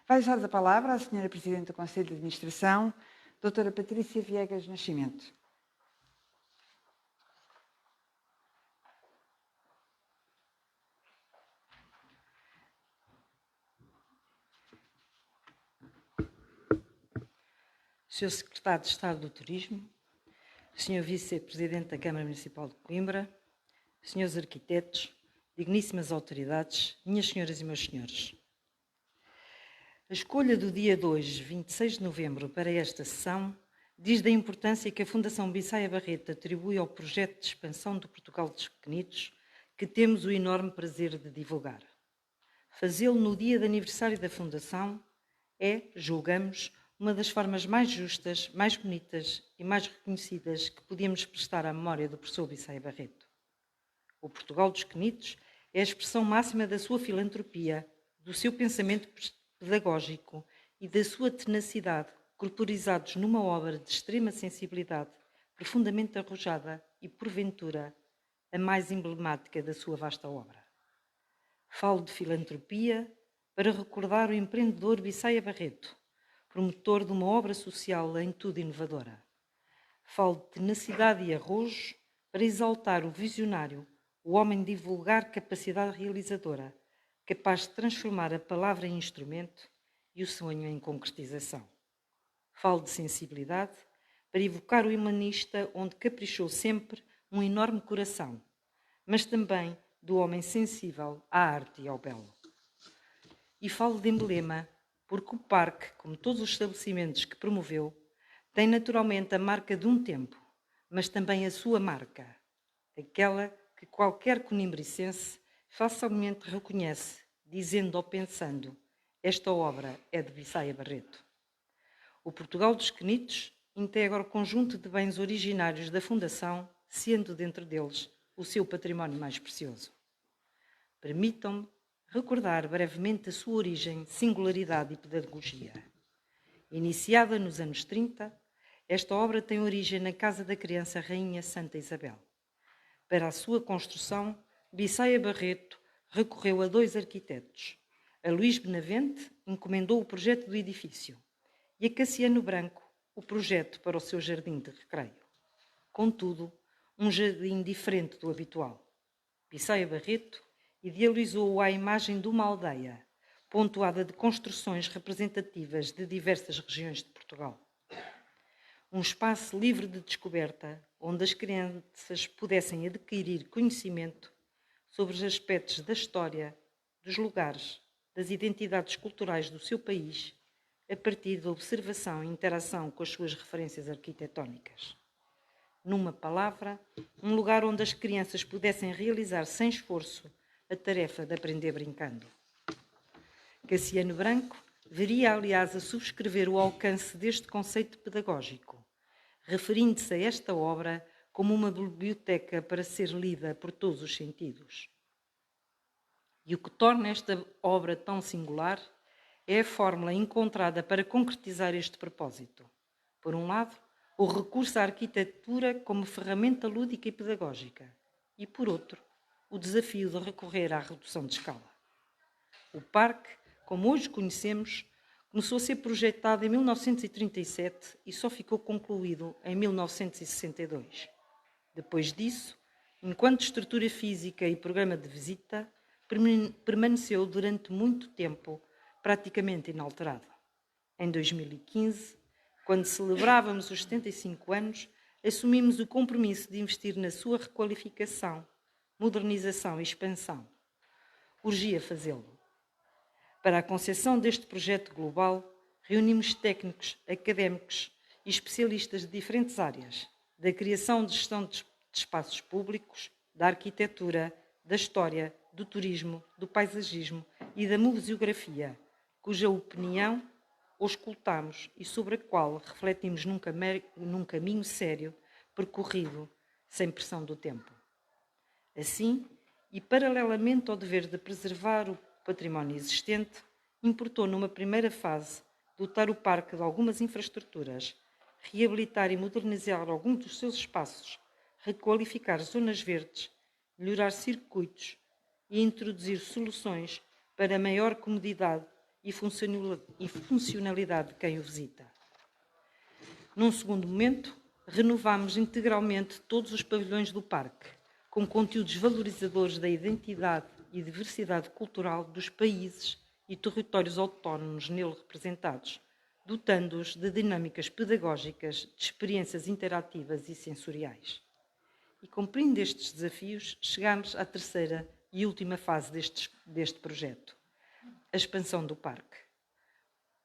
Vai usar a palavra a Senhora Presidente do Conselho de Administração, Doutora Patrícia Viegas Nascimento. Sr. Secretário de Estado do Turismo, Sr. Vice-Presidente da Câmara Municipal de Coimbra, Srs. Arquitetos, digníssimas autoridades, minhas senhoras e meus senhores. A escolha do dia de hoje, 26 de novembro, para esta sessão, diz da importância que a Fundação Bissaia Barreto atribui ao projeto de expansão do Portugal dos Pequenitos, que temos o enorme prazer de divulgar. Fazê-lo no dia de aniversário da Fundação é, julgamos, uma das formas mais justas, mais bonitas e mais reconhecidas que podíamos prestar à memória do professor Bissaia Barreto. O Portugal dos Pequenitos é a expressão máxima da sua filantropia, do seu pensamento pedagógico e da sua tenacidade, corporizados numa obra de extrema sensibilidade, profundamente arrojada e, porventura, a mais emblemática da sua vasta obra. Falo de filantropia para recordar o empreendedor Bissaia Barreto, promotor de uma obra social em tudo inovadora. Falo de tenacidade e arrojo para exaltar o visionário, o homem de divulgar capacidade realizadora, capaz de transformar a palavra em instrumento e o sonho em concretização. Falo de sensibilidade para evocar o humanista onde caprichou sempre um enorme coração, mas também do homem sensível à arte e ao belo. E falo de emblema porque o parque, como todos os estabelecimentos que promoveu, tem naturalmente a marca de um tempo, mas também a sua marca, aquela que qualquer conimbricense facilmente reconhece, dizendo ou pensando: esta obra é de Bissaia Barreto. O Portugal dos Pequenitos integra o conjunto de bens originários da Fundação, sendo dentro deles o seu património mais precioso. Permitam-me recordar brevemente a sua origem, singularidade e pedagogia. Iniciada nos anos 30, esta obra tem origem na Casa da Criança Rainha Santa Isabel. Para a sua construção, Bissaia Barreto recorreu a 2 arquitetos. A Luís Benavente encomendou o projeto do edifício e a Cassiano Branco o projeto para o seu jardim de recreio. Contudo, um jardim diferente do habitual. Bissaia Barreto idealizou-o à imagem de uma aldeia, pontuada de construções representativas de diversas regiões de Portugal. Um espaço livre de descoberta, onde as crianças pudessem adquirir conhecimento sobre os aspectos da história, dos lugares, das identidades culturais do seu país, a partir da observação e interação com as suas referências arquitetónicas. Numa palavra, um lugar onde as crianças pudessem realizar sem esforço a tarefa de aprender brincando. Cassiano Branco veria, aliás, a subscrever o alcance deste conceito pedagógico, referindo-se a esta obra como uma biblioteca para ser lida por todos os sentidos. E o que torna esta obra tão singular é a fórmula encontrada para concretizar este propósito. Por um lado, o recurso à arquitetura como ferramenta lúdica e pedagógica, e, por outro, o desafio de recorrer à redução de escala. O parque, como hoje conhecemos, começou a ser projetado em 1937 e só ficou concluído em 1962. Depois disso, enquanto estrutura física e programa de visita, permaneceu durante muito tempo praticamente inalterado. Em 2015, quando celebrávamos os 75 anos, assumimos o compromisso de investir na sua requalificação, modernização e expansão. Urgia fazê-lo. Para a concepção deste projeto global, reunimos técnicos, académicos e especialistas de diferentes áreas, da criação de gestão de espaços públicos, da arquitetura, da história, do turismo, do paisagismo e da museografia, cuja opinião auscultamos e sobre a qual refletimos num caminho sério, percorrido sem pressão do tempo. Assim, e paralelamente ao dever de preservar o património existente, importou numa primeira fase dotar o parque de algumas infraestruturas, reabilitar e modernizar alguns dos seus espaços, requalificar zonas verdes, melhorar circuitos e introduzir soluções para maior comodidade e funcionalidade de quem o visita. Num segundo momento, renovamos integralmente todos os pavilhões do parque, com conteúdos valorizadores da identidade e diversidade cultural dos países e territórios autónomos nele representados, dotando-os de dinâmicas pedagógicas, de experiências interativas e sensoriais. E cumprindo estes desafios, chegamos à terceira e última fase deste projeto, a expansão do parque.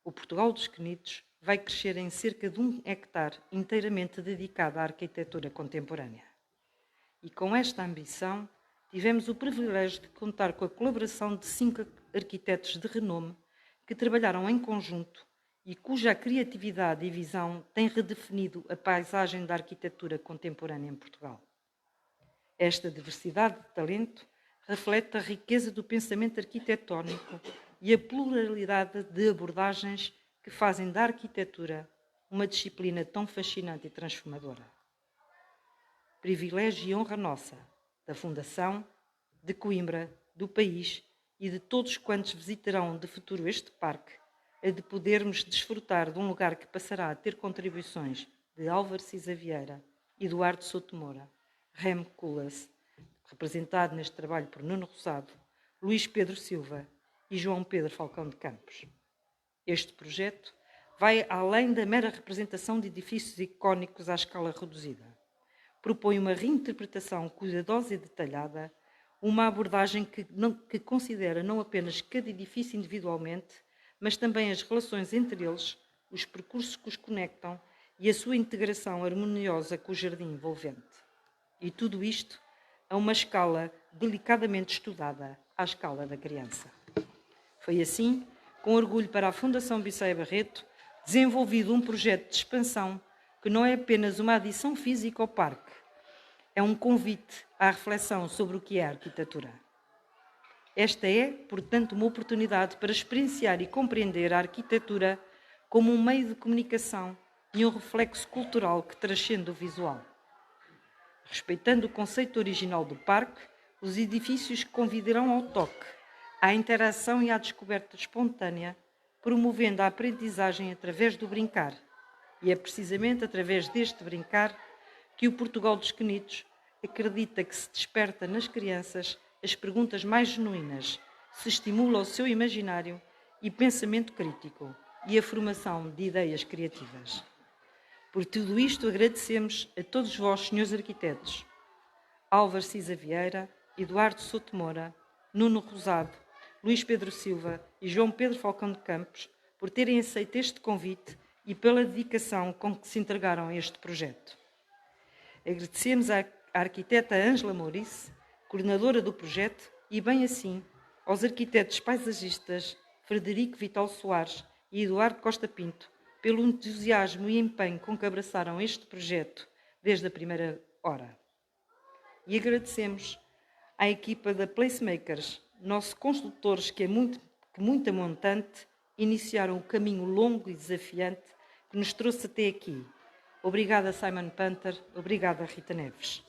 O Portugal dos Quenidos vai crescer em cerca de 1 hectare inteiramente dedicado à arquitetura contemporânea. E com esta ambição, tivemos o privilégio de contar com a colaboração de 5 arquitetos de renome que trabalharam em conjunto e cuja criatividade e visão têm redefinido a paisagem da arquitetura contemporânea em Portugal. Esta diversidade de talento reflete a riqueza do pensamento arquitetónico e a pluralidade de abordagens que fazem da arquitetura uma disciplina tão fascinante e transformadora. Privilégio e honra nossa, da Fundação, de Coimbra, do país e de todos quantos visitarão de futuro este parque, a de podermos desfrutar de um lugar que passará a ter contribuições de Álvaro Cisa Vieira, Eduardo Souto Moura, Rem Koolhaas, representado neste trabalho por Nuno Rosado, Luís Pedro Silva e João Pedro Falcão de Campos. Este projeto vai além da mera representação de edifícios icónicos à escala reduzida. Propõe uma reinterpretação cuidadosa e detalhada, uma abordagem que considera não apenas cada edifício individualmente, mas também as relações entre eles, os percursos que os conectam e a sua integração harmoniosa com o jardim envolvente. E tudo isto a uma escala delicadamente estudada, à escala da criança. Foi assim, com orgulho para a Fundação Bissaia Barreto, desenvolvido um projeto de expansão que não é apenas uma adição física ao parque, é um convite à reflexão sobre o que é a arquitetura. Esta é, portanto, uma oportunidade para experienciar e compreender a arquitetura como um meio de comunicação e um reflexo cultural que transcende o visual. Respeitando o conceito original do parque, os edifícios convidarão ao toque, à interação e à descoberta espontânea, promovendo a aprendizagem através do brincar. E é precisamente através deste brincar que o Portugal dos Quenidos acredita que se desperta nas crianças as perguntas mais genuínas, se estimula o seu imaginário e pensamento crítico e a formação de ideias criativas. Por tudo isto, agradecemos a todos vós, senhores arquitetos, Álvaro Cisa Vieira, Eduardo Souto Moura, Nuno Rosado, Luís Pedro Silva e João Pedro Falcão de Campos, por terem aceito este convite e pela dedicação com que se entregaram a este projeto. Agradecemos à arquiteta Ângela Mourice, coordenadora do projeto, e bem assim aos arquitetos paisagistas Frederico Vital Soares e Eduardo Costa Pinto, pelo entusiasmo e empenho com que abraçaram este projeto desde a primeira hora. E agradecemos à equipa da Placemakers, nossos construtores que muito montante, iniciaram o caminho longo e desafiante que nos trouxe até aqui. Obrigada, Simon Panther. Obrigada, Rita Neves.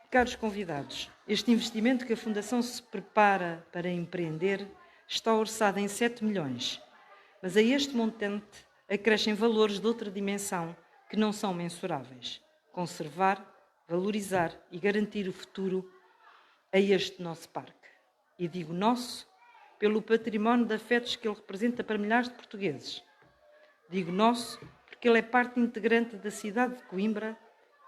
Caros convidados, este investimento que a Fundação se prepara para empreender está orçado em 7 milhões, mas a este montante acrescem valores de outra dimensão que não são mensuráveis. Conservar, valorizar e garantir o futuro a este nosso parque. E digo nosso pelo património de afetos que ele representa para milhares de portugueses. Digo nosso porque ele é parte integrante da cidade de Coimbra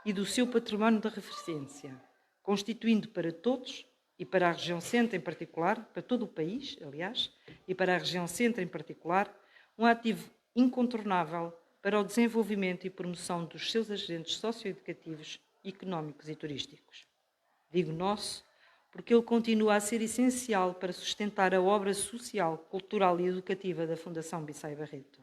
e do seu património de referência, constituindo para todos e para a região centro em particular, para todo o país, aliás, e para a região centro em particular, um ativo incontornável para o desenvolvimento e promoção dos seus agentes socioeducativos, económicos e turísticos. Digo nosso porque ele continua a ser essencial para sustentar a obra social, cultural e educativa da Fundação Bissaia Barreto.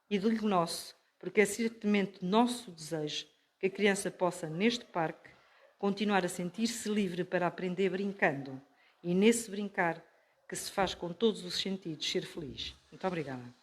E digo nosso porque é certamente nosso desejo que a criança possa, neste parque, continuar a sentir-se livre para aprender brincando e, nesse brincar, que se faz com todos os sentidos ser feliz. Muito obrigada.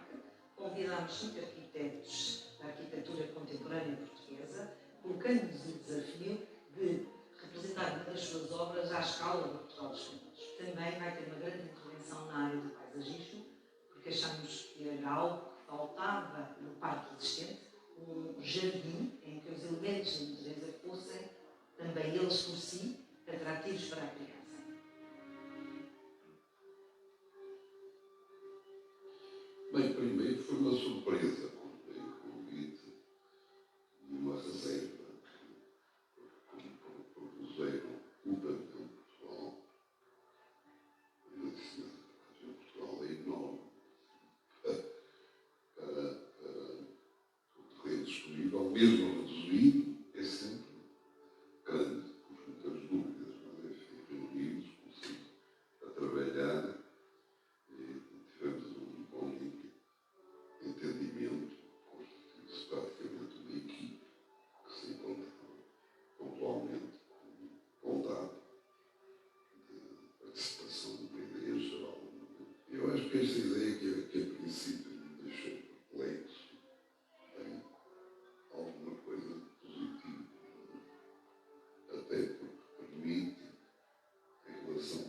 comarca. Convidámos 5 arquitetos da arquitetura contemporânea portuguesa, colocando-nos o desafio de representar uma das suas obras à escala de Portugal dos Fundos. Também vai ter uma grande intervenção na área do paisagismo, porque achamos que era algo que faltava no parque existente, um jardim em que os elementos da natureza fossem, também eles por si, atrativos para a criança. Bem, primeiro foi uma surpresa quando veio o convite e uma reserva, como propuseram o pavilhão de Portugal. Eu disse, o pavilhão de Portugal é enorme para o terreno disponível, mesmo reduzido, é sempre grande, com muitas dúvidas, mas enfim, reunidos, começamos a trabalhar e tivemos um bom entendimento, constituiu-se praticamente uma equipe que se encontrava pontualmente com bondade de participação de uma ideia geral. Eu acho que esta ideia que a princípio me deixou perplexo tem alguma coisa de positivo, até porque permite, em relação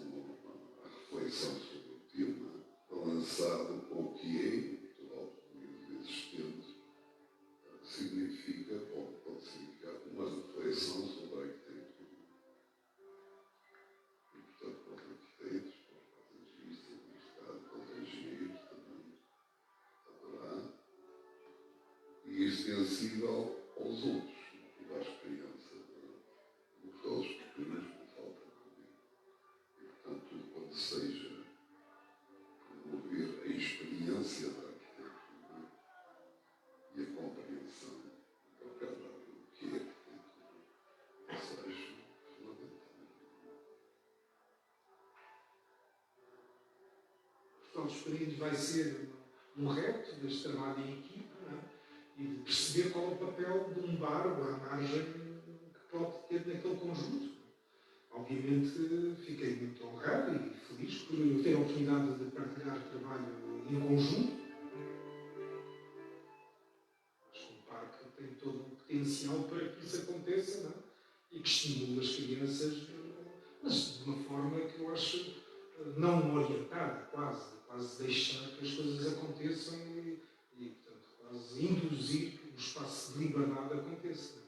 à reflexão sobre o tema lançado, ou o que é existente, significa, ou pode significar, uma reflexão sobre a arquitetura. E, portanto, para os arquitetos, para os paisagistas, neste caso, para os engenheiros também haverá, e extensível aos outros, toda a experiência dos futuros, não falta comigo. E, portanto, tudo quando seja promover a experiência da arquitetura e a compreensão do que é arquitetura, isso acho fundamental. Portugal dos Fundos vai ser um reto deste trabalho em equipe, não é? E de perceber qual é o papel de um barco à margem que pode ter naquele conjunto. Obviamente fiquei muito honrado e feliz por ter a oportunidade de partilhar trabalho em conjunto. Acho que o parque tem todo o potencial para que isso aconteça, não é? E que estimule as crianças, mas de uma forma que eu acho não orientada, quase deixar que as coisas aconteçam e portanto, quase induzir que o espaço de liberdade aconteça.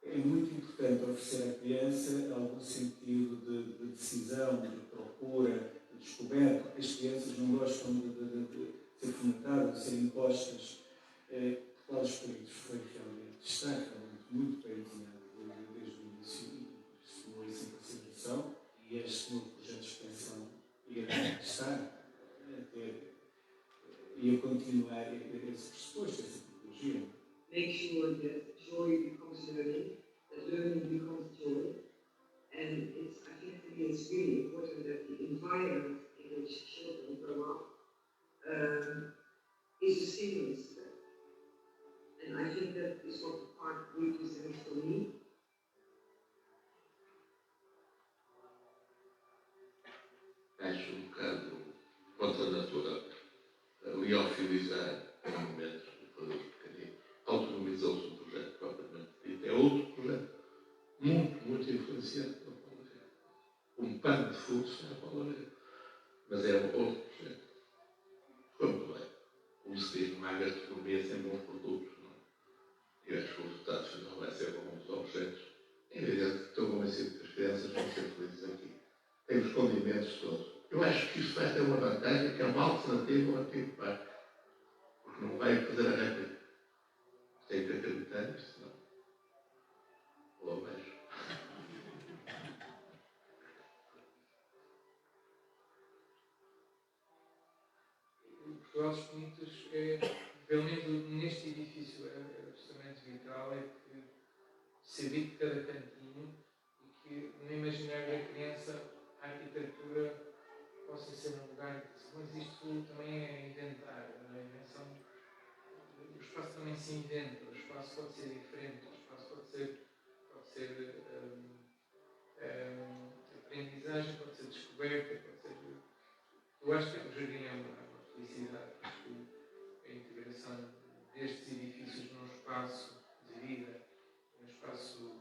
É muito importante oferecer à criança algum sentido de decisão, de procura, de descoberta, porque as crianças não gostam de ser fomentadas, de ser impostas. Portugal dos Fundos está realmente muito bem desenhado desde o início e estimulou essa consideração e este novo projeto de extensão está a ter e a continuar esse pressuposto, essa tipologia. Make sure that joy becomes learning, that learning becomes joy. And I think for me it's really important that the environment in which children grow up is a stimulus to them. And I think that is what the park represents for me. Acho um bocado contra a natura. Liofilizar em momentos de fazer pequenino. Autonomizou-se um projeto propriamente dito. É outro projeto muito influenciante pela Paula Rego. Um pano de fundo é a Paula Rego. Mas é um outro projeto. Foi muito bem. Como se diz, uma gastronomia sem bons produtos. Não é? E acho que o resultado final vai ser bom dos objetos. É evidente que estou convencido que as crianças vão ser felizes aqui. Tem os condimentos todos. Eu acho que isso vai ter uma vantagem, que é uma alternativa ao antigo parque. Porque não vai fazer a réplica. Tem que acreditar nisso, senão. Ou abaixo. O Portugal dos Fundos pelo menos neste edifício, é justamente vital, é que saber de cada cantinho e que no imaginário da criança a arquitetura possa ser um lugar que, mas isto também é inventar, a invenção, o espaço também se inventa, o espaço pode ser diferente, o espaço pode ser aprendizagem, pode ser descoberta, Eu acho que o jardim é uma felicidade, porque a integração destes edifícios num espaço de vida, num espaço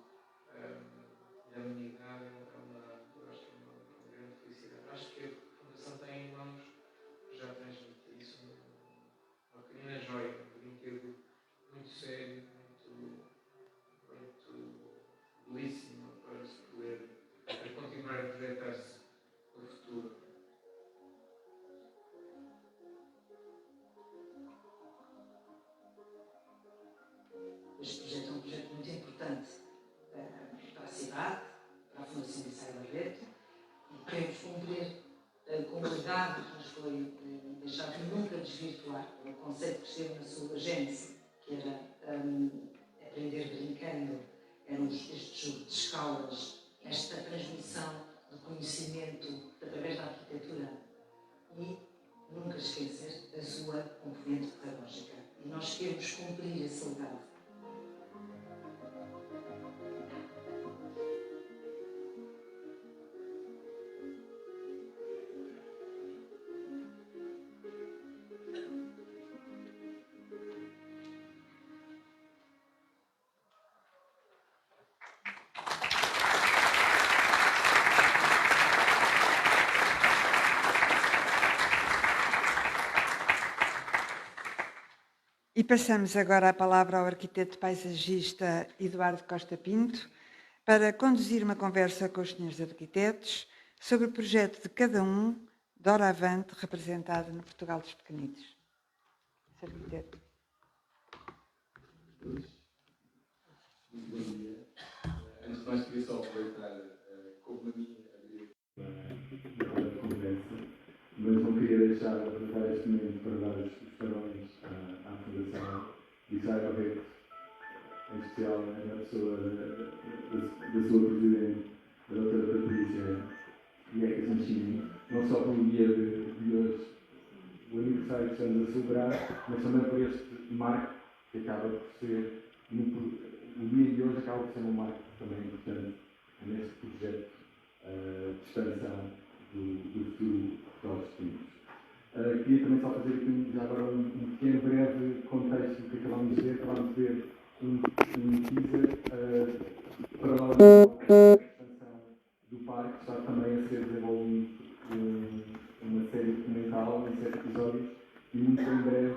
da humanidade, eu acho que é uma grande felicidade. Acho que a Fundação tem em mãos, já transmite isso, uma pequena joia, um brinquedo muito sério, muito belíssimo para se poder continuar a projetar-se no futuro. Este projeto é um projeto muito importante para a cidade, para a Fundação Liceu Barreto, e queremos cumprir com o legado que nos foi deixado de nunca desvirtuar o conceito que esteve na sua agência, que era aprender brincando, eram este jogo de escalas, esta transmissão do conhecimento através da arquitetura e nunca esquecer a sua componente pedagógica. E nós queremos cumprir esse legado. E passamos agora a palavra ao arquiteto paisagista Eduardo Costa Pinto para conduzir uma conversa com os senhores arquitetos sobre o projeto de cada um, doravante representado no Portugal dos Pequenitos. Sr. Arquiteto. Bom dia. Antes de mais, queria só aproveitar, como a mim, abrir a conversa, mas não queria deixar de aproveitar este momento para dar os parabéns à Fundação Liceu Barreto, em especial na pessoa da sua presidente, a doutora Patrícia Viegas Nascimento, não só pelo dia de hoje, o aniversário que estamos a celebrar, mas também por este marco que acaba por ser, o dia de hoje acaba por ser um marco também importante neste projeto de expansão do futuro dos Pequenitos. Queria também só fazer aqui já agora um pequeno breve contexto do que acabámos de ver. Acabámos de ver um teaser para a expansão do parque. Está também a ser desenvolvido uma série documental em 7 episódios e muito em breve,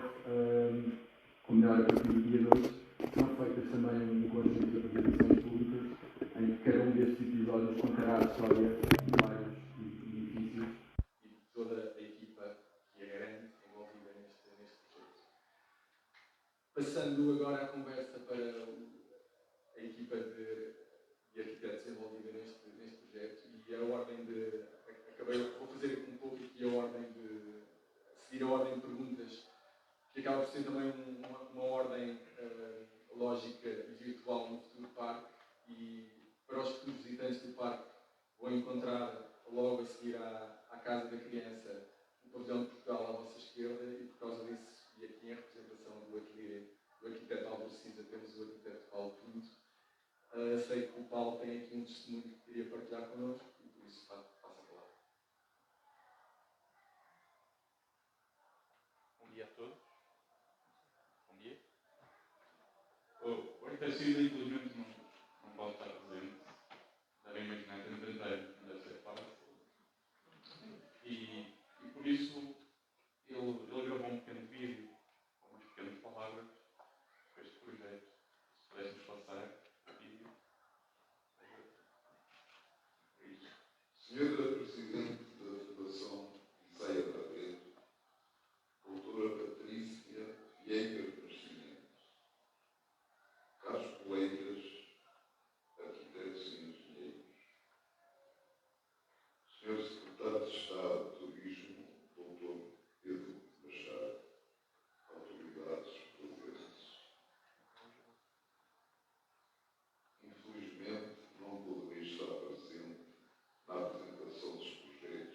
ou melhor, a partir do dia 2, são feitas também um conjunto de apresentações públicas em que cada um destes episódios contará a história de vários edifícios e de toda a equipa que é grande envolvida neste projeto. Passando agora a conversa para a equipa de arquitetos envolvida neste projeto e a ordem vou fazer aqui um pouco aqui a ordem seguir a ordem de perguntas, que acaba por ser também uma ordem lógica e virtual no futuro parque, e para os futuros visitantes do parque vão encontrar logo a seguir à Casa da Criança o pavilhão de Portugal à vossa esquerda, e por causa disso, e aqui em representação do arquiteto Álvaro Cisa, temos o arquiteto Paulo Pinto. Sei que o Paulo tem aqui um testemunho que queria partilhar connosco e por isso passo a palavra. Bom dia a todos. Bom dia. O arquiteto Cisa, infelizmente, não pode estar presente. Devem imaginar que não deve ser fácil. E por isso ele gravou um pequeno vídeo com umas pequenas palavras com este projeto. Se pudéssemos passar e Senhora Presidente da Fundação Liceu Barreto, doutora Patrícia Viegas Nascimento, caros colegas, arquitetos e engenheiros, Senhor Secretário de Estado de Turismo, doutor Pedro Machado, autoridades presentes. Infelizmente, não poderei estar presente na apresentação dos projetos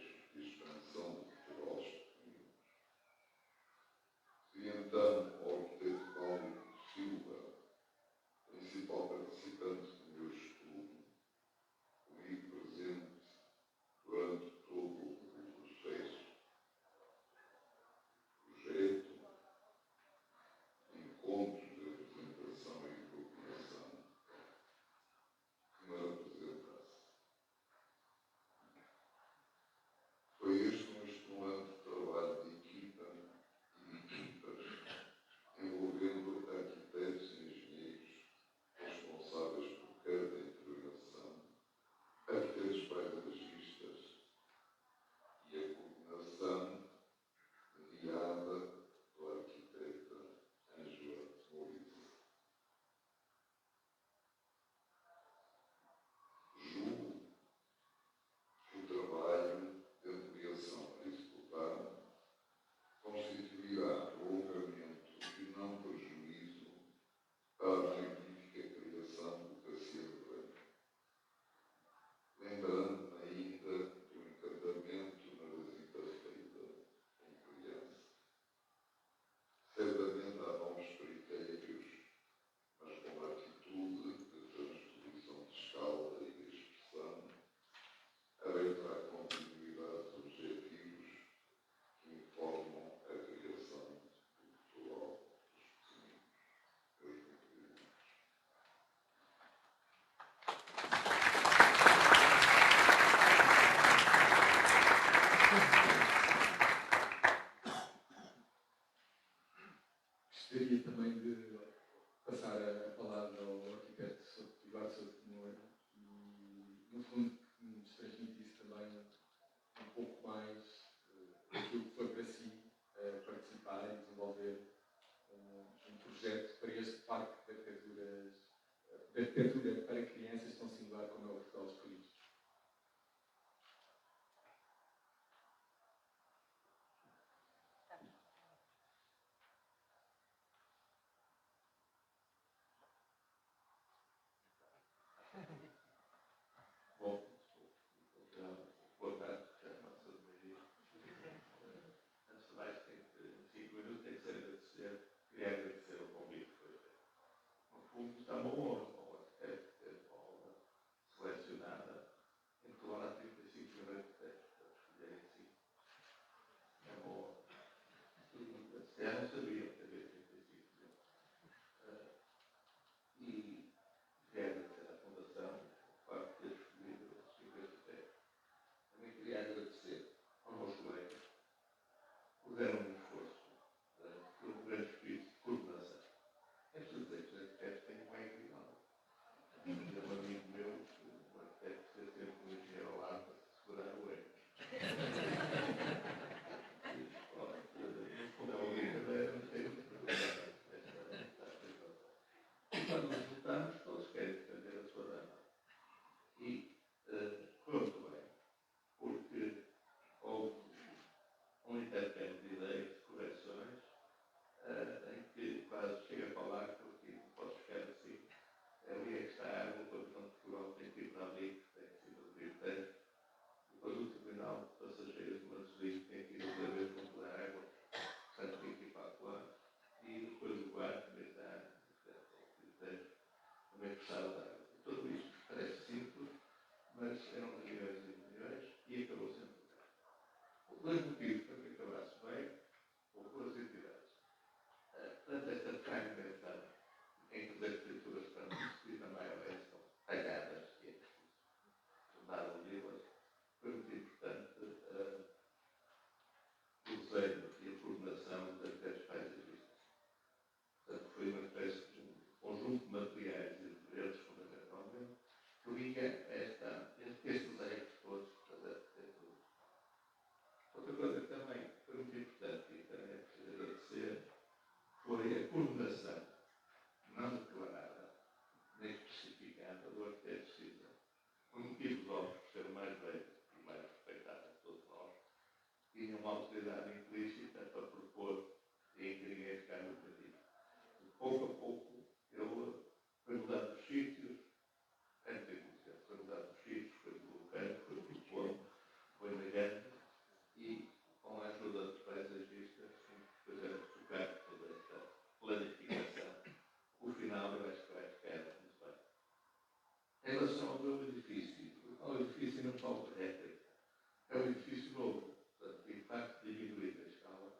é um edifício novo. Portanto, e de facto diminuir a escala.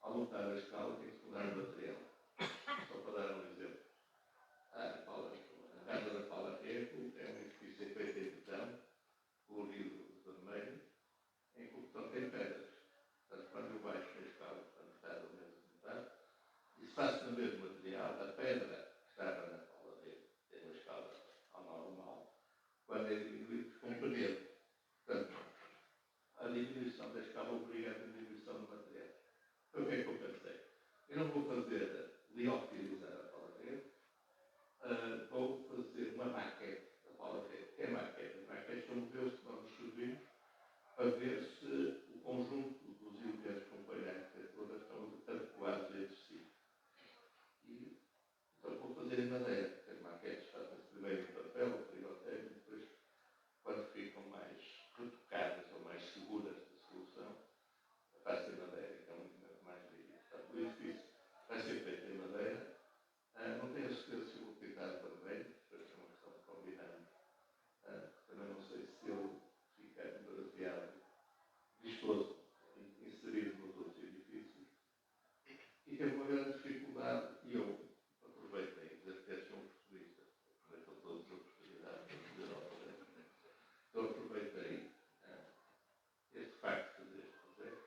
Ao montar a escala tem que mudar o material. Só para dar um exemplo. A Casa da Paula Rego é um edifício feito em betão, colorido de vermelho, em que o betão tem pedras. Portanto, quando eu baixo a escala, portanto, metade ou menos de metade, e se faço no mesmo material, a pedra que estava na Paula Rego tem uma escala ao normal, quando é diminuído, ficou um parede. Portanto, a diminuição da escala obriga a diminuição do material. Então, o que é que eu pensei? Eu não vou fazer liofilizar a Paula Rego, vou fazer uma maquete da Paula Rego. Que é maquete? As maquetes são modelos que nós distribuímos para ver se o conjunto dos elementos componentes da arquitetura estão adequados entre si. E, então, vou fazer em madeira, porque as maquetes fazem-se primeiro em papel ou frigotécnico, depois, quando ficam mais retocadas ou mais seguras da solução, faz-se em madeira, que é um elemento mais rígido. Portanto, o edifício vai ser feito em madeira. Não tenho a certeza se eu vou pintar vermelho, depois é uma questão de combinando. Também não sei se ele fica demasiado vistoso inserido nos outros edifícios. E teve uma grande dificuldade, e eu aproveitei, os arquitetos são oportunistas, aproveitam todas as oportunidades de fazer obras. Então aproveitei este facto deste projeto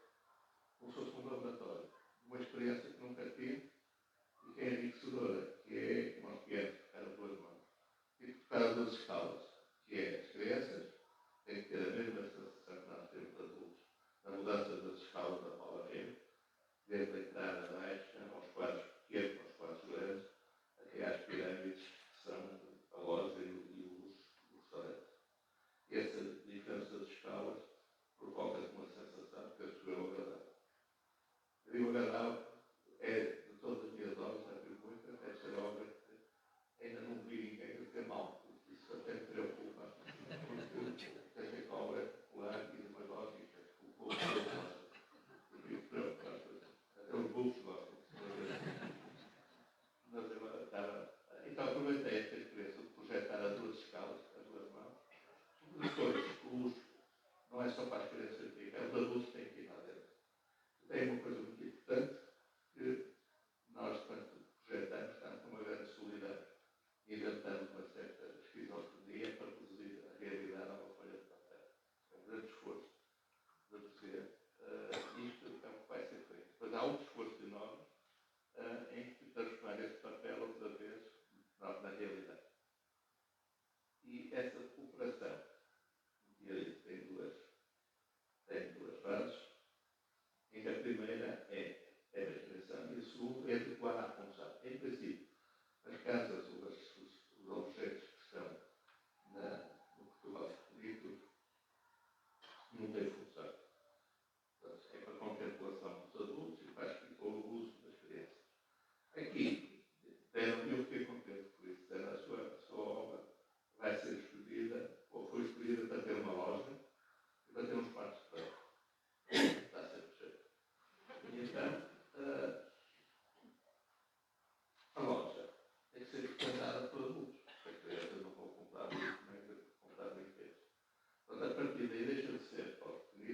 como se fosse um laboratório, uma experiência que nunca tive e que é enriquecedora, que é uma piano tocar a duas mãos. E tocar a duas escalas, que é as crianças têm que ter a mesma sensação que nós temos adultos na mudança das escalas da Paula Rego, desde a entrada baixa, aos quadros pequenos, aos quadros grandes, até às pirâmides, que são a loja e os restaurantes. Essa diferença de escalas provoca-se uma sensação que eu sou agradável. Eu digo agradável, é de todas as minhas obras, já vi muitas, deve ser obra que ainda não vi ninguém a dizer mal. Isso até me preocupa, porque tem a obra popular e depois lógica, o povo gosta. Eu fico preocupado, até os burros gostam. Mas eu estava. Então aproveitei esta experiência de projetar a duas escalas, as duas mãos. Depois, não é só para a experiência antiga, os adultos têm que ir lá dentro. Tem uma coisa muito importante que nós, quando projetamos, estamos com uma grande solidão. Inventamos uma certa esquizofrenia para produzir a realidade a uma folha de papel. É um grande esforço de dizer isto é o que vai ser feito. Depois há um esforço enorme em que transformar esse papel outra vez na realidade. E essa operação, e aí tem duas fases, em que a primeira é a expressão e a segunda é adequar à função. Em princípio, as casas ou os objetos que estão no Portugal bonito não têm função. Portanto, é para a contemplação dos adultos e para o uso das crianças. Aqui, eu fiquei contente por isso. A sua obra vai ser escolhida, ou foi escolhida para ter uma loja e para ter uns quartos de banho. Está a ser cheio. E então, a loja tem que ser frequentada por adultos. As crianças não vão comprar livros, nem comprar brinquedos. Portanto, a partir daí deixa de ser para os pequeninos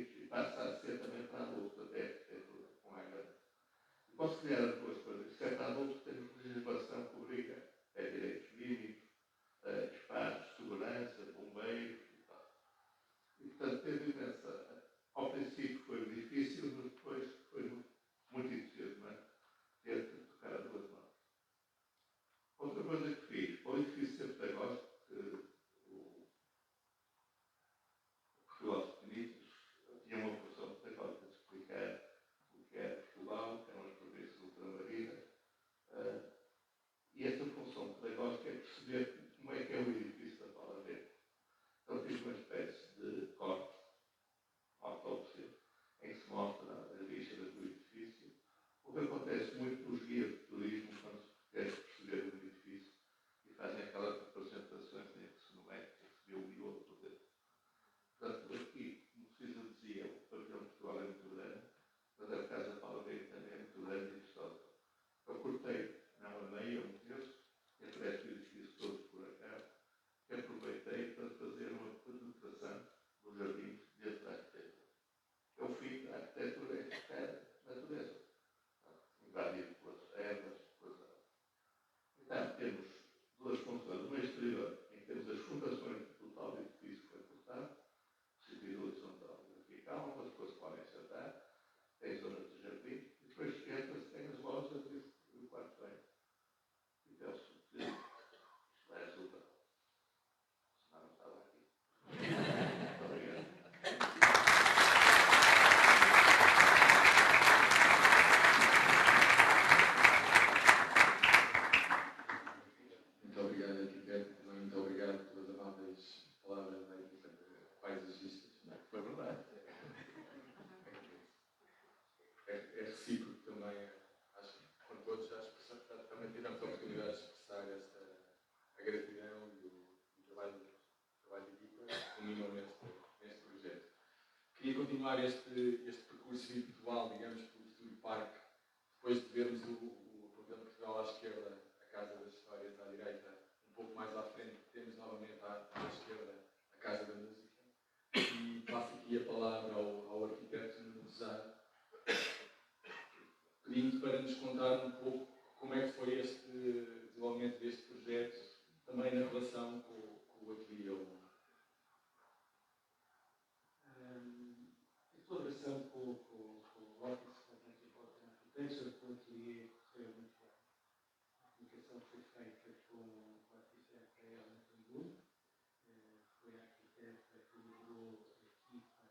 queria continuar este percurso virtual, digamos, pelo futuro parque, depois de vermos o Pavilhão de Portugal à esquerda, a Casa das Histórias à direita, um pouco mais à frente, temos novamente à esquerda a Casa da Música. E passo aqui a palavra ao arquiteto Nuno Zá, pedindo para nos contar um pouco como é que foi este desenvolvimento deste projeto, também na relação com o Ateliê Omo. A colaboração com o Office of Metropolitan Architecture, com o Ateliê, correu muito bem. A comunicação foi feita com a arquiteta Ellen Tungum, foi a arquiteta que liderou a equipa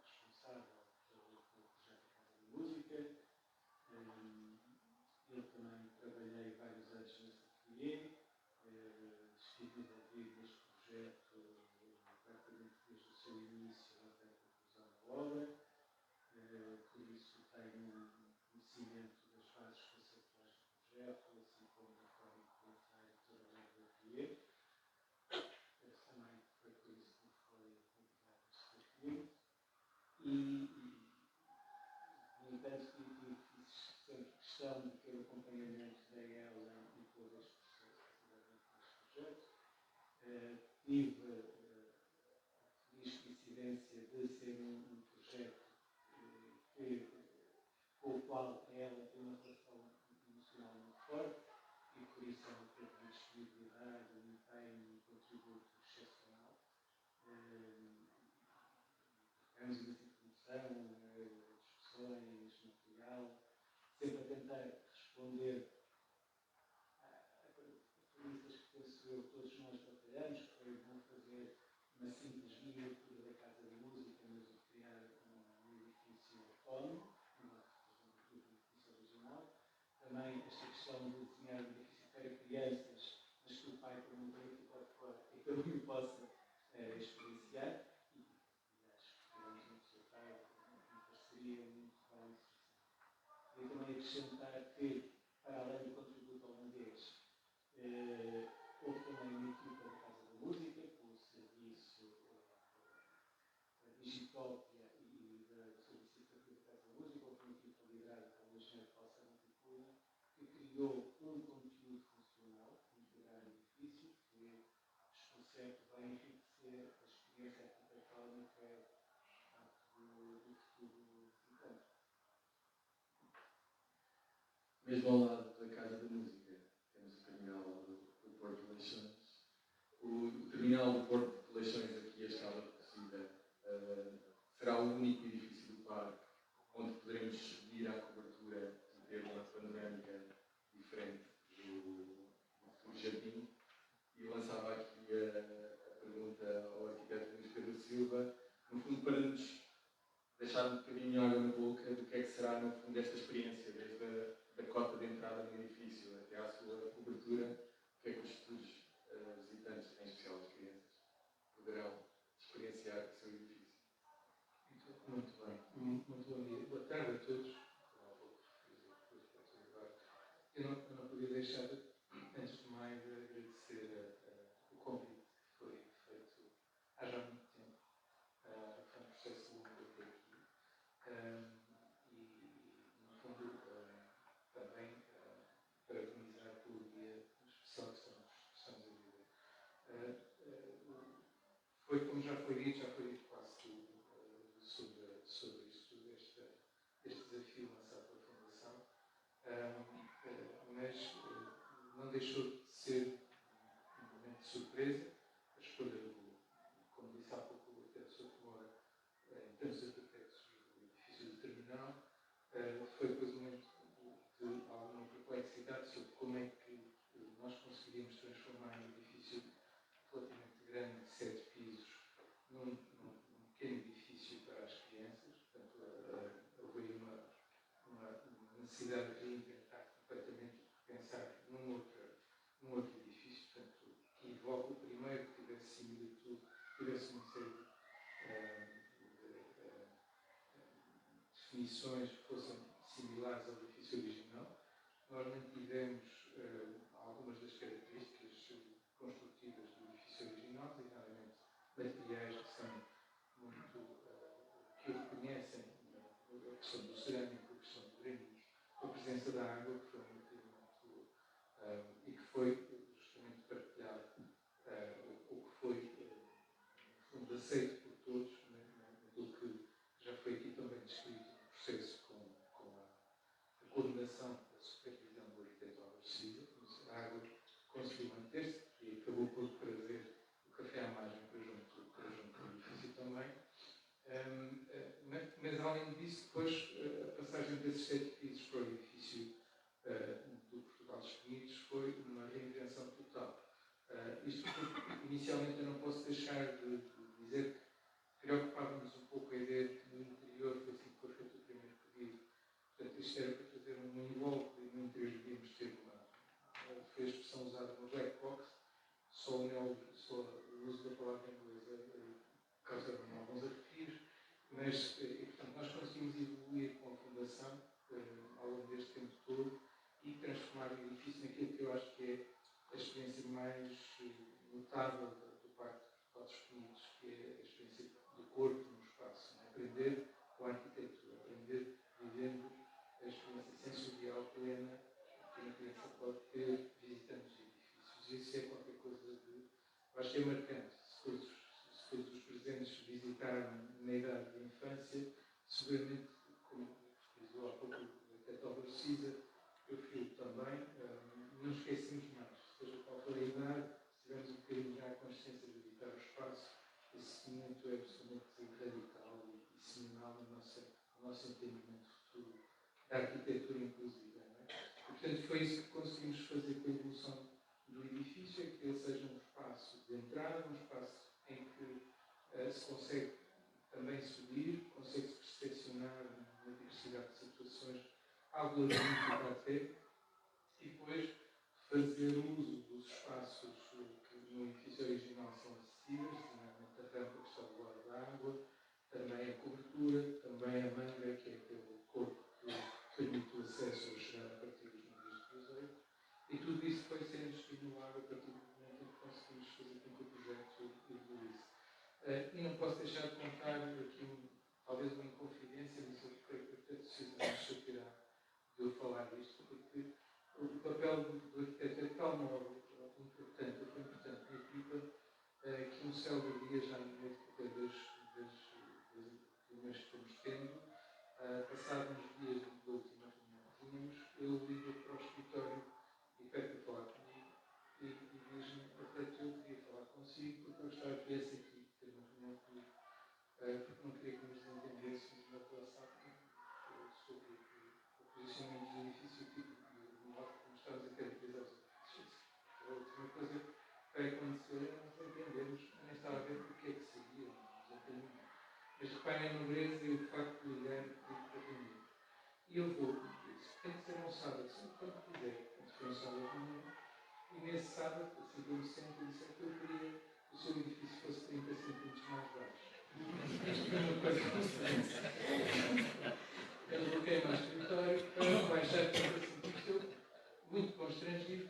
responsável pelo projeto da Casa da Música. Eu também trabalhei vários anos nesse ateliê, estive envolvido neste projeto praticamente desde o seu início até a conclusão da obra, por isso tenho um conhecimento das fases conceituais do projeto, assim como da forma como foi toda a obra do ateliê. Também foi por isso que foi convidado este desafio. No entanto, fiz sempre questão de ter o acompanhamento da Ellen em todo este projeto. Tive a feliz coincidência de ser um projeto com o qual ela tem uma relação emocional muito forte e por isso ela teve uma disponibilidade, um empenho, um contributo excepcional. Tivemos imensa informação, discussões, material, sempre a tentar responder a perguntas que penso eu todos nós batalhamos, que foi bom fazer uma simples miniatura da Casa da Música, mas de criar um edifício autónomo, um edifício original. Também esta questão de desenhar um edifício para crianças, mas que o pai também tem aqui para fora e também o possa experienciar. E acho que tivemos um resultado, uma parceria muito bem interessante. Eu também acrescentar que, para além do contributo holandês, houve também uma equipa da Casa da Música, com o serviço da Digitópia e da Serviço Educativo da Casa da Música, houve uma equipa liderada pelo engenheiro Falsano Tipunha, que criou um conteúdo funcional integrado no edifício, que estou certo vai enriquecer a experiência arquitetónica do futuro visitante. Mesmo ao lado da Casa da Música, temos o terminal do Porto de Leixões. O terminal do Porto de Leixões, aqui a escala reduzida, será o único edifício do parque onde poderemos subir à cobertura e ter uma panorâmica diferente do futuro jardim. E lançava aqui a pergunta ao arquiteto Luís Pedro Silva, no fundo para nos deixar um bocadinho água na boca do que é que será, no fundo, esta experiência, desde a cota de entrada no edifício até à sua cobertura, o que é que os futuros visitantes, em especial as crianças, poderão experienciar o seu edifício. Muito bem. Muito bom dia. Boa tarde a todos. Eu não podia deixar, antes de mais, de agradecer o convite que foi feito há já muito tempo. Foi um processo longo até aqui. E, no fundo, também parabenizar pelo dia especial que estamos a viver. Foi, como já foi dito quase tudo sobre isto, este desafio lançado pela Fundação, mas não deixou de ser um momento de surpresa a escolha como disse há pouco o arquiteto Sotomora, em tantos arquitetos do edifício do terminal, foi depois um momento de alguma perplexidade sobre como é que nós conseguiríamos transformar um edifício relativamente grande, de 7 pisos, num pequeno edifício para as crianças. Portanto, houve aí uma necessidade de reinventar completamente, pensar num outro edifício, portanto, que evoca o primeiro, que tivesse similitude, tivesse uma série de definições que fossem similares ao edifício original. Nós mantivemos algumas das características construtivas do edifício original, designadamente materiais que são muito questão do cerâmico, a questão do granito, a presença da água, que foi muito e que foi justamente partilhado, o que foi, no fundo, aceito por todos, naquilo que já foi aqui também descrito no processo com a coordenação da supervisão do arquiteto Álvaro Siza. A água conseguiu manter-se e acabou por trazer o café à margem para junto do edifício também. Mas além disso, depois a passagem desses 7 pisos para o edifício do Portugal dos Pequeninos foi uma reinvenção total. Isto porque, inicialmente, eu não posso deixar de dizer que preocupávamos um pouco a ideia de que no interior foi assim que foi feito o primeiro pedido. Portanto, isto era para fazer um invólucro e no interior devíamos ter foi a expressão usada no black box, só o uso da palavra inglesa causa alguns arrepios, mas, portanto, nós conseguimos evoluir com a Fundação ao longo deste tempo todo e transformar o edifício naquilo que eu acho que é a experiência mais notável do Parque de Portugal dos Pequeninos, que é a experiência do corpo no espaço, né? Aprender com a arquitetura, aprender vivendo a experiência sensorial plena que uma criança pode ter visitando os edifícios. Isso é qualquer coisa de, eu acho que é marcante. Se todos os presentes visitaram na idade de infância, seguramente, como frisou há pouco o arquiteto Álvaro Siza, eu fui também, não esquecemos mais, seja qual for a idade, se tivermos um bocadinho já a consciência de habitar o espaço, esse momento é absolutamente radical e seminal no nosso entendimento futuro da arquitetura inclusiva. Não é? E, portanto, foi isso que conseguimos fazer com a evolução do edifício, é que ele seja um espaço de entrada, um espaço em que se consegue também subir, consegue-se percepcionar uma diversidade de situações, algo labirinto até, e depois fazer uso dos espaços que no edifício original são acessíveis, nomeadamente a rampa que está do lado da água, também a cobertura, também a manga, que é aquele corpo que permite o acesso ou chegar a partir dos níveis de cruzeiro, e tudo isso foi sendo estimulado a partir do momento em que conseguimos fazer com que o projeto evoluísse. E não posso deixar de contar aqui, talvez uma inconfidência, mas eu creio que o arquiteto Siza nos chateará de eu falar disto, porque o papel do arquiteto é de tal modo importante, foi importante na equipa, que um célebre dia, já no meio das reuniões que fomos tendo, passados uns dias da última reunião que tínhamos, eu ligo para o escritório e pede para falar comigo e diz-me, arquiteto, eu queria falar consigo porque eu gostava que viesse aqui ter uma reunião comigo, porque não queria que nos entendêssemos na relação sobre o posicionamento do edifício, tipo de modo como estamos a caracterizar os edifícios. A última coisa que vai acontecer é nós entendermos, eu nem estava a ver porque é que seria, não entendemos. Mas reparem a nobreza e o facto de ligar e para reunir. E eu vou, tem que ser um sábado, sempre quando quiser, quando foi um sábado de manhã, e nesse sábado, assim que eu me sento, eu disse que eu queria que o seu edifício fosse 30 centímetros mais baixo. Isto foi uma coisa constante. Eu desloquei-me ao escritório para baixar 30 centímetros, eu, muito constrangido,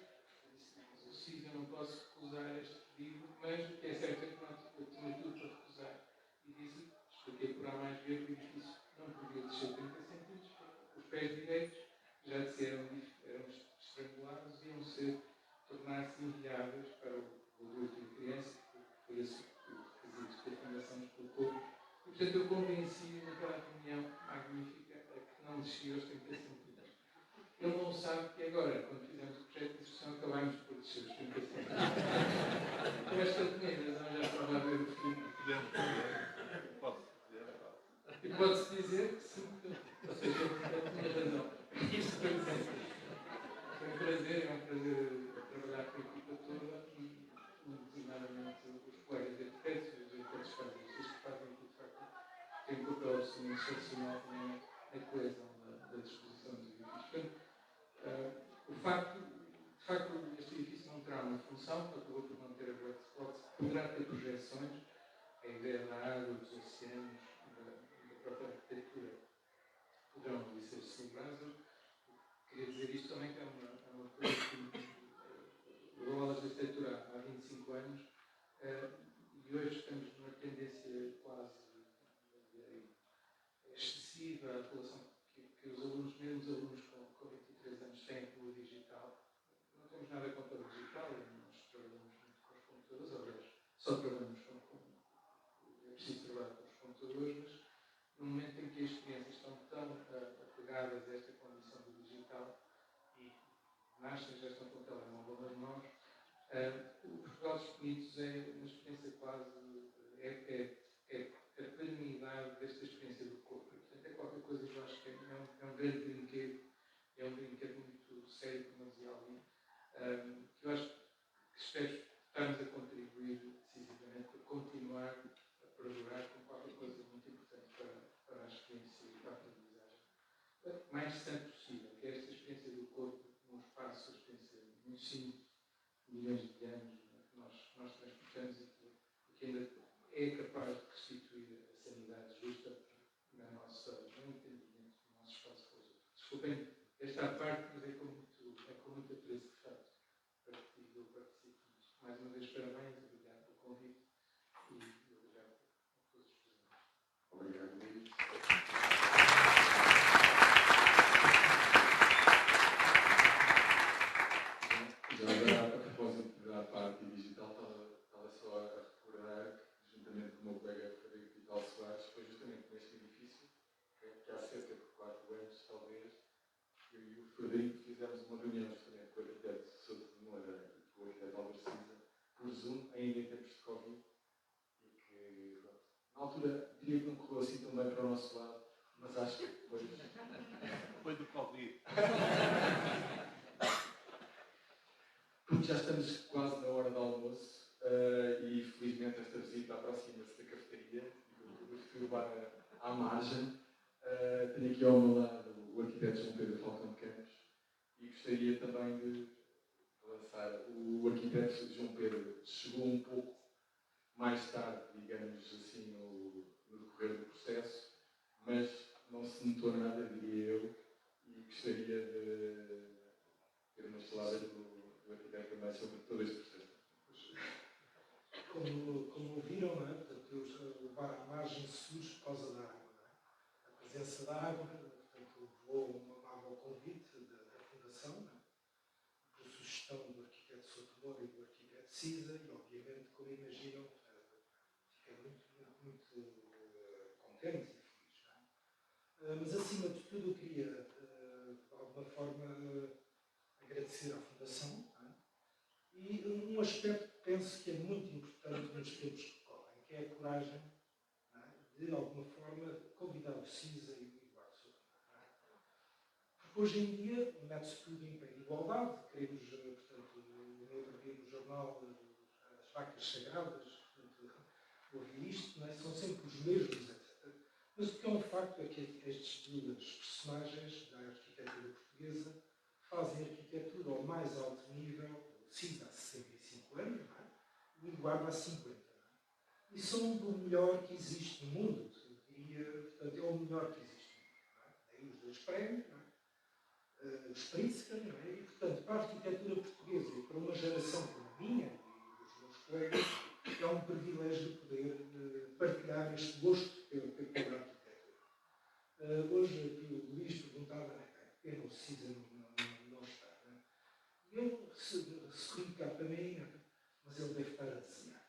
disse, o Siza, eu não posso recusar este pedido, mas o que é certo é que eu tinha tudo para recusar. E disse, expliquei por A mais B que o edifício não podia descer 30 centímetros, porque os pés direitos já disseram eram estrangulados e iam tornar-se inviáveis para o adulto e a criança, que foi esse o requisito que a Fundação nos colocou. E, portanto, eu convenci naquela reunião magnífica a que não descia aos 30 centímetros. Ele não sabe que agora, quando fizemos o projeto de execução, acabámos por descer os 30 centímetros. Com esta menina, já estava a ver o filme. E pode-se dizer que sim, ou seja, ele tinha razão. Isto foi um prazer, trabalhar com a equipa toda e, designadamente, os colegas de arquitetos, os arquitetos que fazem isto, que fazem aqui, de facto, têm um papel absolutamente excepcional também na coesão da disposição dos edifícios. Portanto, de facto, este edifício não terá uma função, acabou por não ter a black spot, poderá ter projeções, a ideia da água, dos oceanos, da própria arquitetura, poderão ali ser celebradas. Queria dizer isto também, que é uma coisa que eu dou aulas de arquitetura há 25 anos e hoje estamos numa tendência quase excessiva, a relação que os alunos, mesmo os alunos com 23 anos, têm pelo digital. Não temos nada contra o digital, nós trabalhamos muito com os computadores, aliás, só trabalhamos é preciso trabalhar com os computadores, mas no momento em que as crianças estão tão apegadas a esta condição do digital e nascem, já estão com o telemóvel nas mãos, o Portugal dos Pequenitos é uma experiência quase, a plenidade desta experiência do corpo. Portanto, é qualquer coisa que eu acho que é um grande brinquedo, é um brinquedo muito sério, demasiado lindo, que eu acho que espero estarmos a contribuir decisivamente para continuar a perdurar com qualquer coisa muito importante para a experiência e para a aprendizagem. Mais distante possível, que é esta experiência do corpo num espaço, a experiência muito simples, milhões de anos que nós transportamos e que ainda é capaz de restituir a sanidade justa no entendimento do nosso espaço com os outros. Desculpem esta parte, mas é com muito apreço que faço participo nisto. Mais uma vez, parabéns, obrigado pelo convite e obrigado a todos os presentes. Obrigado, Luís. Já agora, a propósito da parte digital, estava só a recordar que, juntamente com o meu colega Frederico Vital Soares, foi justamente neste edifício, que há cerca de 4 anos, talvez, eu e o Frederico fizemos uma reunião justamente com o arquiteto Sousa de Moura e com o arquiteto Álvaro Cisa, por Zoom, ainda em tempos de Covid, e que, pronto, na altura, diria que não correu assim tão bem para o nosso lado, mas acho que depois... Foi do Covid. Porque já estamos quase na hora do almoço e felizmente esta visita aproxima-se da cafeteria e do futuro bar à margem. Tenho aqui ao meu lado o arquiteto João Pedro Falcão de Campos e gostaria também de lançar. O arquiteto João Pedro chegou um pouco mais tarde, digamos assim, no decorrer do processo, mas não se notou nada, diria eu, e gostaria de ter umas palavras do arquiteto também sobre todo este processo. Como viram, não é? Portanto, o bar à margem surge por causa da água. Não é? A presença da água, portanto, levou uma água ao convite da Fundação, não é? Por sugestão do arquiteto Sotomoro e do arquiteto Cisa, e obviamente, como imaginam, fiquei muito contente e feliz. Não é? Mas acima de tudo, eu queria, de alguma forma, agradecer à Fundação. E um aspecto que penso que é muito importante nos tempos que correm, que é a coragem, não é? De alguma forma, convidar o Cisa e o Eduardo Sousa. Porque hoje em dia mete-se tudo em pé de igualdade, queremos, portanto, no outro dia no jornal, as vacas sagradas, portanto, ouvir isto, não é? São sempre os mesmos, etc. Mas o que é um facto é que estas duas personagens da arquitetura portuguesa fazem arquitetura ao mais alto nível. Cisa há 65 anos, não é? O Eduardo há 50. Não é? E são do melhor que existe no mundo. Eu diria, portanto, é o melhor que existe no mundo. Não é? Daí os dois prémios, não é? Os Pritzker, não é? E, portanto, para a arquitetura portuguesa e para uma geração como a minha e dos meus colegas, é um privilégio poder partilhar este gosto pela arquitetura. Hoje aqui o Luís perguntava, pena o Cisa não está. Eu sorri cá para mim, mas ele deve estar a desenhar.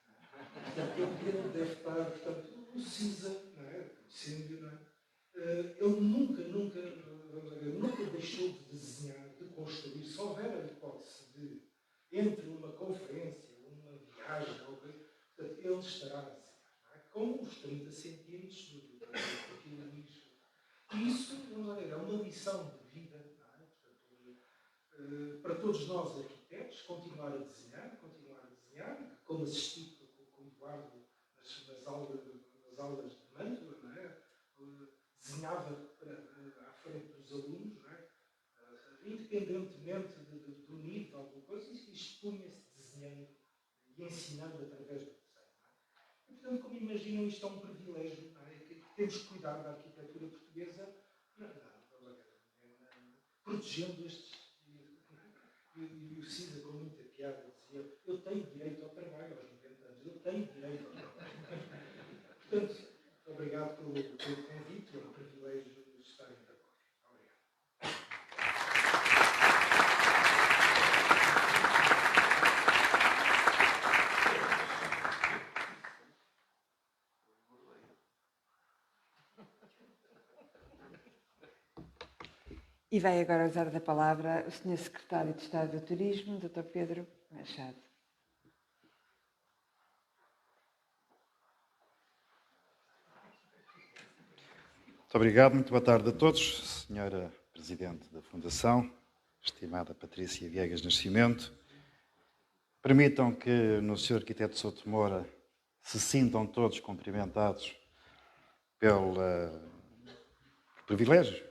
Portanto, ele deve estar, portanto, o Cisa, não é? Conhecendo, não é? Ele nunca deixou de desenhar, de construir. Se houver a hipótese de, entre uma conferência, uma viagem, portanto, ele estará a desenhar, não é? Com os 30 centímetros do que ele diz. E isso é uma lição de vida, não é? Portanto, para todos nós arquitetos, continuar a desenhar, como assisti com o Eduardo nas aulas de Mântua, não é? Desenhava à frente dos alunos, não é? Independentemente do nível, alguma coisa, e expunha-se desenhando e ensinando através do desenho. Não é? E, portanto, como imaginam, isto é um privilégio, não é? Que temos que cuidar da arquitetura portuguesa, protegendo estes. E o Cisa, com muita piada, dizia: eu tenho direito ao trabalho aos 90 anos, eu tenho direito ao trabalho. Portanto, obrigado pelo convite, é um privilégio estar entre nós. Obrigado. E vai agora usar da palavra o Sr. Secretário de Estado do Turismo, Dr. Pedro Machado. Muito obrigado, muito boa tarde a todos. Senhora Presidente da Fundação, estimada Patrícia Viegas Nascimento, permitam que no Sr. Arquiteto Souto Moura se sintam todos cumprimentados pelo privilégio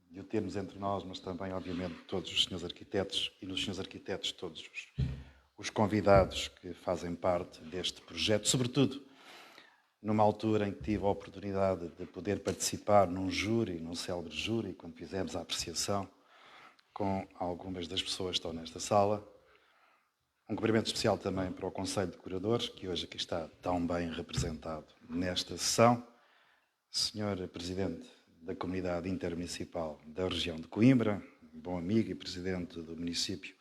de o termos entre nós, mas também, obviamente, todos os senhores arquitetos e nos senhores arquitetos todos os convidados que fazem parte deste projeto, sobretudo numa altura em que tive a oportunidade de poder participar num júri, num célebre júri, quando fizemos a apreciação com algumas das pessoas que estão nesta sala. Um cumprimento especial também para o Conselho de Curadores, que hoje aqui está tão bem representado nesta sessão. Senhor Presidente da Comunidade Intermunicipal da região de Coimbra, bom amigo e Presidente do município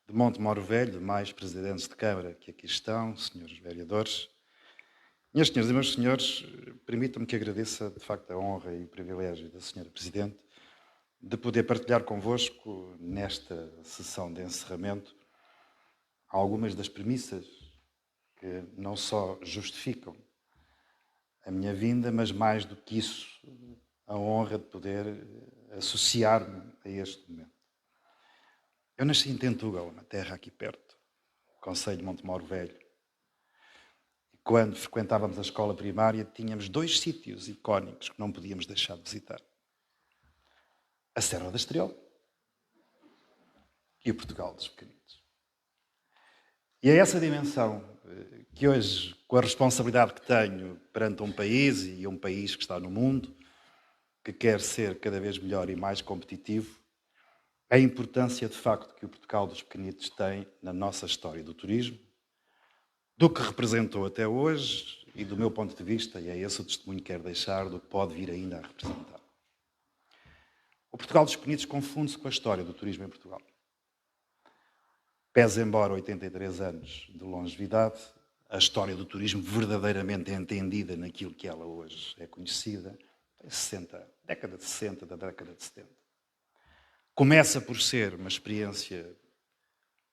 de Monte Moro Velho, demais Presidentes de Câmara que aqui estão, senhores vereadores. Minhas senhoras e meus senhores, permitam-me que agradeça, de facto, a honra e o privilégio da senhora Presidente de poder partilhar convosco, nesta sessão de encerramento, algumas das premissas que não só justificam a minha vinda, mas mais do que isso, a honra de poder associar-me a este momento. Eu nasci em Tentugal, uma terra aqui perto, concelho de Montemoro Velho. Quando frequentávamos a escola primária, tínhamos 2 sítios icónicos que não podíamos deixar de visitar. A Serra da Estrela e o Portugal dos Pequeninos. E é essa dimensão que hoje, com a responsabilidade que tenho perante um país, e um país que está no mundo, que quer ser cada vez melhor e mais competitivo, a importância, de facto, que o Portugal dos Pequeninos tem na nossa história do turismo, do que representou até hoje e do meu ponto de vista, e é esse o testemunho que quero deixar, do que pode vir ainda a representar. O Portugal dos Pequeninos confunde-se com a história do turismo em Portugal. Pese embora 83 anos de longevidade, a história do turismo verdadeiramente entendida naquilo que ela hoje é conhecida, tem 60 anos, década de 60, da década de 70. Começa por ser uma experiência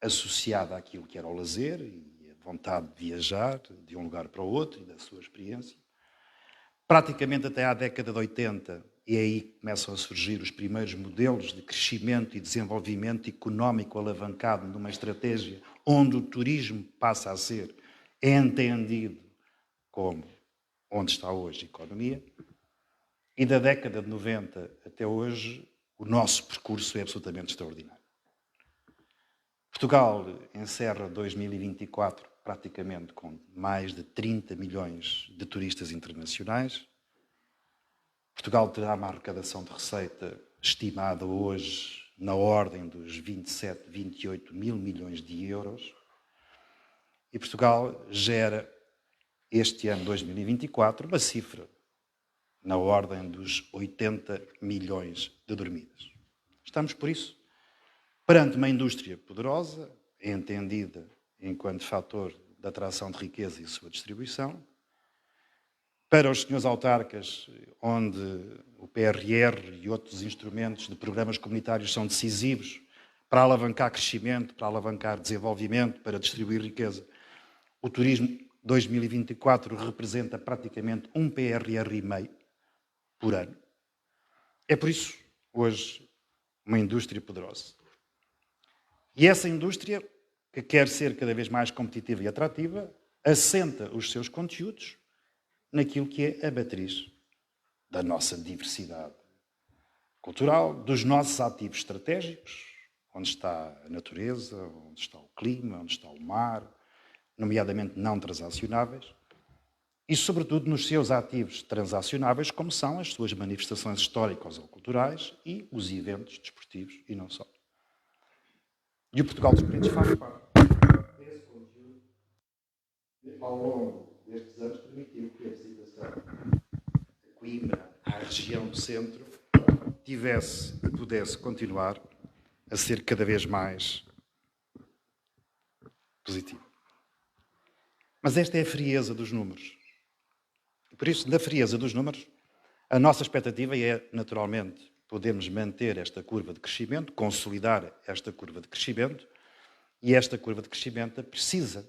associada àquilo que era o lazer e vontade de viajar de um lugar para o outro e da sua experiência. Praticamente até à década de 80, e aí começam a surgir os primeiros modelos de crescimento e desenvolvimento económico alavancado numa estratégia onde o turismo passa a ser entendido como onde está hoje a economia. E da década de 90 até hoje, o nosso percurso é absolutamente extraordinário. Portugal encerra 2024 praticamente com mais de 30 milhões de turistas internacionais. Portugal terá uma arrecadação de receita estimada hoje na ordem dos 27, 28 mil milhões de euros. E Portugal gera, este ano 2024, uma cifra na ordem dos 80 milhões de dormidas. Estamos, por isso, perante uma indústria poderosa, entendida enquanto fator de atração de riqueza e sua distribuição. Para os senhores autarcas, onde o PRR e outros instrumentos de programas comunitários são decisivos para alavancar crescimento, para alavancar desenvolvimento, para distribuir riqueza. O turismo 2024 representa praticamente um PRR e meio por ano. É por isso, hoje, uma indústria poderosa. E essa indústria, que quer ser cada vez mais competitiva e atrativa, assenta os seus conteúdos naquilo que é a matriz da nossa diversidade cultural, dos nossos ativos estratégicos, onde está a natureza, onde está o clima, onde está o mar, nomeadamente não transacionáveis, e sobretudo nos seus ativos transacionáveis, como são as suas manifestações históricas ou culturais e os eventos desportivos e não só. E o Portugal dos Pequeninos faz parte desse conteúdo que, ao longo destes anos, permitiu que a visitação de Coimbra, à região do centro, tivesse e pudesse continuar a ser cada vez mais positiva. Mas esta é a frieza dos números. E por isso, na frieza dos números, a nossa expectativa é, naturalmente, podemos manter esta curva de crescimento, consolidar esta curva de crescimento, e esta curva de crescimento precisa,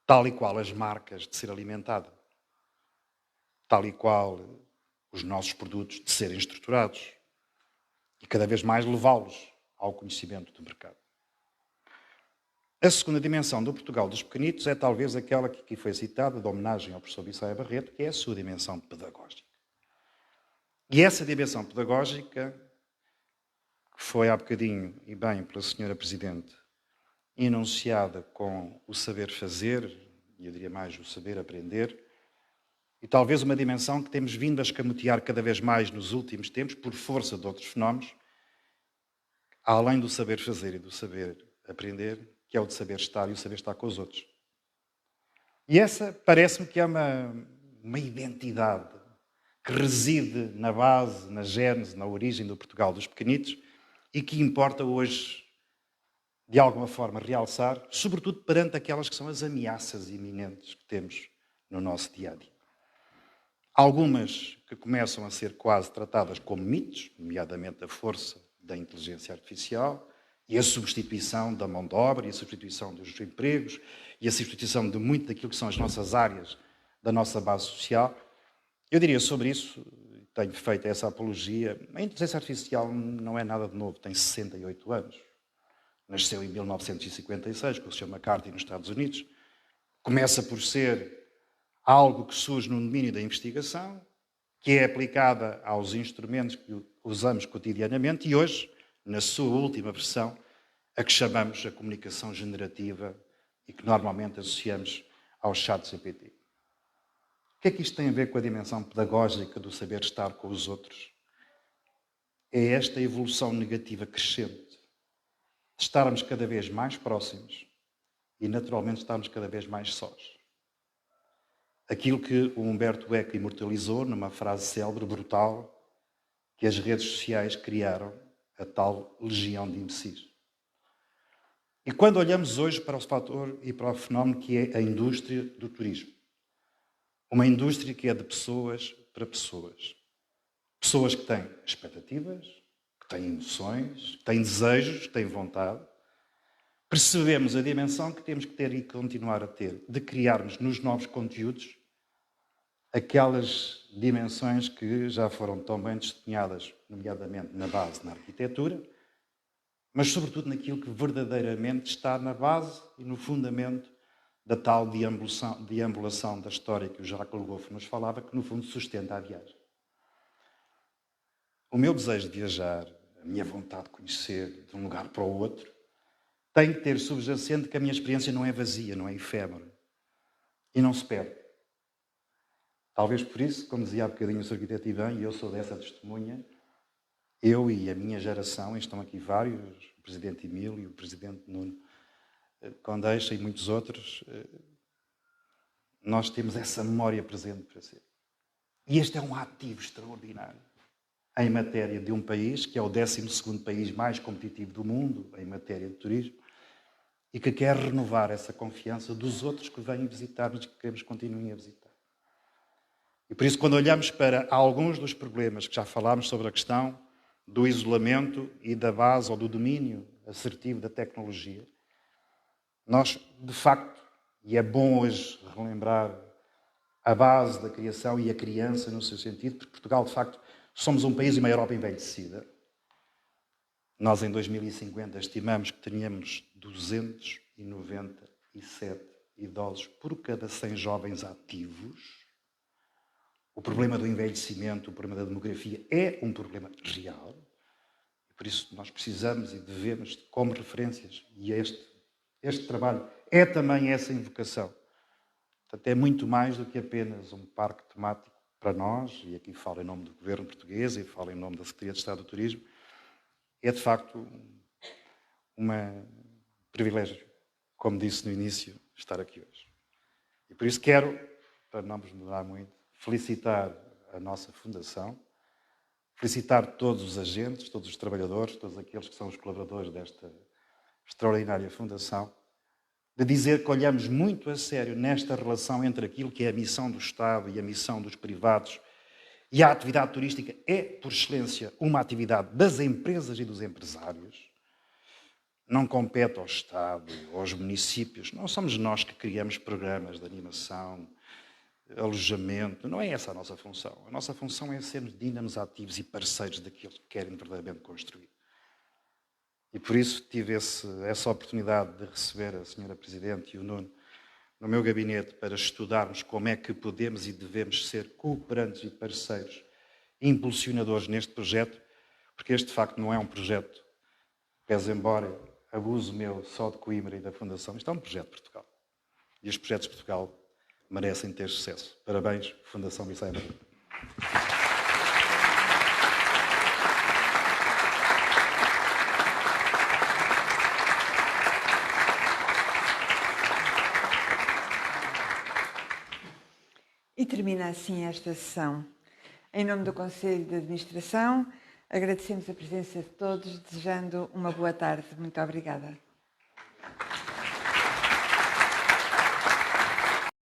tal e qual as marcas, de ser alimentada, tal e qual os nossos produtos de serem estruturados e cada vez mais levá-los ao conhecimento do mercado. A segunda dimensão do Portugal dos pequenitos é talvez aquela que aqui foi citada, de homenagem ao professor Bissaia Barreto, que é a sua dimensão pedagógica. E essa dimensão pedagógica, que foi há bocadinho, e bem pela senhora Presidente, enunciada com o saber fazer, e eu diria mais o saber aprender, e talvez uma dimensão que temos vindo a escamotear cada vez mais nos últimos tempos, por força de outros fenómenos, além do saber fazer e do saber aprender, que é o de saber estar e o saber estar com os outros. E essa parece-me que é uma identidade que reside na base, na gênese, na origem do Portugal dos pequenitos e que importa hoje, de alguma forma, realçar, sobretudo perante aquelas que são as ameaças iminentes que temos no nosso dia-a-dia. Algumas que começam a ser quase tratadas como mitos, nomeadamente a força da inteligência artificial e a substituição da mão de obra e a substituição dos empregos e a substituição de muito daquilo que são as nossas áreas da nossa base social. Eu diria sobre isso, tenho feito essa apologia, a inteligência artificial não é nada de novo, tem 68 anos. Nasceu em 1956, com o Sr. McCarthy nos Estados Unidos. Começa por ser algo que surge no domínio da investigação, que é aplicada aos instrumentos que usamos cotidianamente e hoje, na sua última versão, a que chamamos a comunicação generativa e que normalmente associamos ao ChatGPT. O que é que isto tem a ver com a dimensão pedagógica do saber estar com os outros? É esta evolução negativa crescente de estarmos cada vez mais próximos e, naturalmente, estarmos cada vez mais sós. Aquilo que o Humberto Eco imortalizou numa frase célebre, brutal, que as redes sociais criaram a tal legião de imbecis. E quando olhamos hoje para o fator e para o fenómeno que é a indústria do turismo, uma indústria que é de pessoas para pessoas. Pessoas que têm expectativas, que têm emoções, que têm desejos, que têm vontade. Percebemos a dimensão que temos que ter e continuar a ter de criarmos nos novos conteúdos aquelas dimensões que já foram tão bem desenhadas, nomeadamente na base, na arquitetura, mas sobretudo naquilo que verdadeiramente está na base e no fundamento da tal deambulação da história que o Jacques Le Goff nos falava, que no fundo sustenta a viagem. O meu desejo de viajar, a minha vontade de conhecer de um lugar para o outro, tem que ter subjacente que a minha experiência não é vazia, não é efêmera e não se perde. Talvez por isso, como dizia há bocadinho o Sr. Arquiteto Ivan, e eu sou dessa testemunha, eu e a minha geração, e estão aqui vários, o Presidente Emílio, o Presidente Nuno Condeixa e muitos outros, nós temos essa memória presente para ser. E este é um ativo extraordinário em matéria de um país que é o 12º país mais competitivo do mundo em matéria de turismo e que quer renovar essa confiança dos outros que vêm visitar-nos e que queremos que continuem a visitar. E por isso, quando olhamos para alguns dos problemas que já falámos sobre a questão do isolamento e da base ou do domínio assertivo da tecnologia, nós, de facto, e é bom hoje relembrar a base da criação e a criança no seu sentido, porque Portugal, de facto, somos um país e uma Europa envelhecida. Nós, em 2050, estimamos que teríamos 297 idosos por cada 100 jovens ativos. O problema do envelhecimento, o problema da demografia é um problema real. E por isso nós precisamos e devemos, como referências, e este trabalho é também essa invocação. Portanto, é muito mais do que apenas um parque temático para nós, e aqui falo em nome do governo português e falo em nome da Secretaria de Estado do Turismo, é de facto um privilégio, como disse no início, estar aqui hoje. E por isso quero, para não vos demorar muito, felicitar a nossa Fundação, felicitar todos os agentes, todos os trabalhadores, todos aqueles que são os colaboradores desta extraordinária Fundação, de dizer que olhamos muito a sério nesta relação entre aquilo que é a missão do Estado e a missão dos privados e a atividade turística é, por excelência, uma atividade das empresas e dos empresários, não compete ao Estado, aos municípios. Não somos nós que criamos programas de animação, alojamento. Não é essa a nossa função. A nossa função é sermos dínamos ativos e parceiros daquilo que querem verdadeiramente construir. E por isso tive essa oportunidade de receber a Sra. Presidente e o Nuno no meu gabinete para estudarmos como é que podemos e devemos ser cooperantes e parceiros impulsionadores neste projeto, porque este, de facto, não é um projeto, pese embora abuso meu só de Coimbra e da Fundação, isto é um projeto de Portugal. E os projetos de Portugal merecem ter sucesso. Parabéns, Fundação Missai Maria. E termina assim esta sessão. Em nome do Conselho de Administração, agradecemos a presença de todos, desejando uma boa tarde. Muito obrigada.